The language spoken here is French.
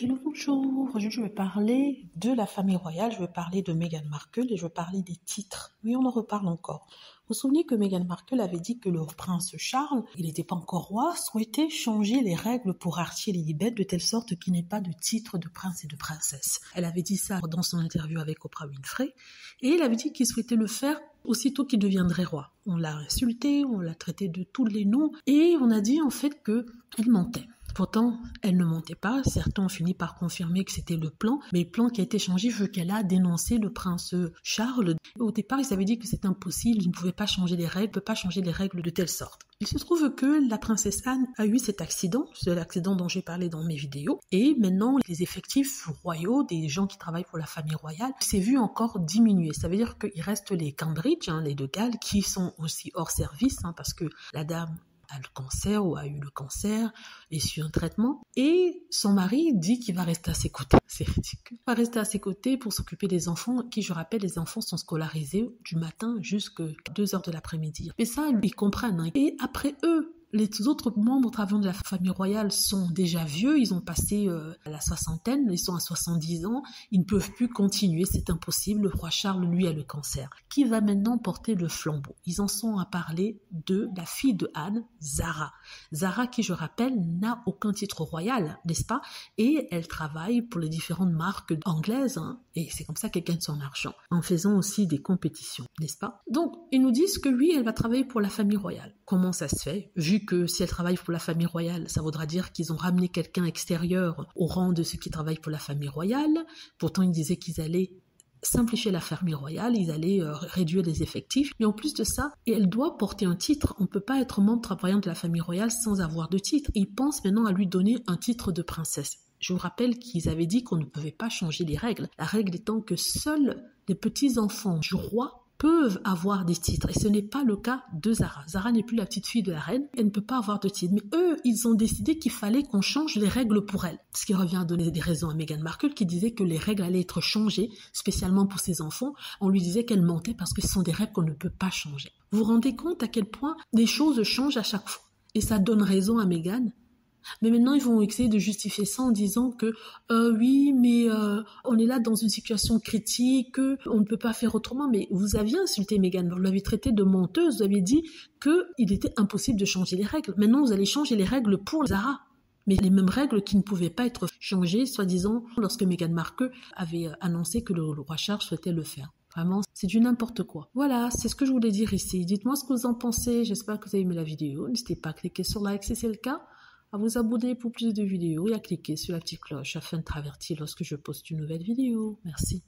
Hello, bonjour. Aujourd'hui, je vais parler de la famille royale, je vais parler de Meghan Markle et je vais parler des titres. Oui, on en reparle encore. Vous vous souvenez que Meghan Markle avait dit que le prince Charles, il n'était pas encore roi, souhaitait changer les règles pour Archie et Lilibet de telle sorte qu'il n'ait pas de titre de prince et de princesse. Elle avait dit ça dans son interview avec Oprah Winfrey et elle avait dit qu'il souhaitait le faire aussitôt qu'il deviendrait roi. On l'a insulté, on l'a traité de tous les noms et on a dit en fait qu'elle mentait. Pourtant, elle ne mentait pas. Certains ont fini par confirmer que c'était le plan. Mais le plan qui a été changé vu qu'elle a dénoncé le prince Charles. Au départ, ils avaient dit que c'était impossible. Ils ne pouvaient pas changer les règles, ne pouvaient pas changer les règles de telle sorte. Il se trouve que la princesse Anne a eu cet accident. C'est l'accident dont j'ai parlé dans mes vidéos. Et maintenant, les effectifs royaux, des gens qui travaillent pour la famille royale, s'est vu encore diminuer. Ça veut dire qu'il reste les Cambridge, les de Galles, qui sont aussi hors service, parce que la dame a le cancer ou a eu le cancer et suit un traitement. Et son mari dit qu'il va rester à ses côtés. C'est ridicule. Il va rester à ses côtés pour s'occuper des enfants qui, je rappelle, les enfants sont scolarisés du matin jusqu'à 2 heures de l'après-midi. Mais ça, ils comprennent. Et après eux, les autres membres travaillant de la famille royale sont déjà vieux, ils ont passé la soixantaine, ils sont à 70 ans, ils ne peuvent plus continuer, c'est impossible. Le roi Charles, lui, a le cancer. Qui va maintenant porter le flambeau? Ils en sont à parler de la fille de Anne, Zara. Zara, qui, je rappelle, n'a aucun titre royal, n'est-ce pas? Et elle travaille pour les différentes marques anglaises, et c'est comme ça qu'elle gagne son argent, en faisant aussi des compétitions, n'est-ce pas? Donc, ils nous disent que oui, elle va travailler pour la famille royale. Comment ça se fait? Vu que si elle travaille pour la famille royale, ça voudra dire qu'ils ont ramené quelqu'un extérieur au rang de ceux qui travaillent pour la famille royale. Pourtant, ils disaient qu'ils allaient simplifier la famille royale, ils allaient réduire les effectifs. Mais en plus de ça, elle doit porter un titre. On ne peut pas être membre travaillant de la famille royale sans avoir de titre. Ils pensent maintenant à lui donner un titre de princesse. Je vous rappelle qu'ils avaient dit qu'on ne pouvait pas changer les règles. La règle étant que seuls les petits-enfants du roi peuvent avoir des titres. Et ce n'est pas le cas de Zara. Zara n'est plus la petite fille de la reine. Elle ne peut pas avoir de titre. Mais eux, ils ont décidé qu'il fallait qu'on change les règles pour elle. Ce qui revient à donner des raisons à Meghan Markle qui disait que les règles allaient être changées, spécialement pour ses enfants. On lui disait qu'elle mentait parce que ce sont des règles qu'on ne peut pas changer. Vous vous rendez compte à quel point les choses changent à chaque fois? Et ça donne raison à Meghan. Mais maintenant, ils vont essayer de justifier ça en disant que oui, mais on est là dans une situation critique, on ne peut pas faire autrement. Mais vous aviez insulté Meghan, vous l'avez traité de menteuse, vous avez dit qu'il était impossible de changer les règles. Maintenant, vous allez changer les règles pour Zara. Mais les mêmes règles qui ne pouvaient pas être changées, soi-disant, lorsque Meghan Markle avait annoncé que le roi Charles souhaitait le faire. Vraiment, c'est du n'importe quoi. Voilà, c'est ce que je voulais dire ici. Dites-moi ce que vous en pensez. J'espère que vous avez aimé la vidéo. N'hésitez pas à cliquer sur like si c'est le cas, à vous abonner pour plus de vidéos et à cliquer sur la petite cloche afin de être averti lorsque je poste une nouvelle vidéo. Merci.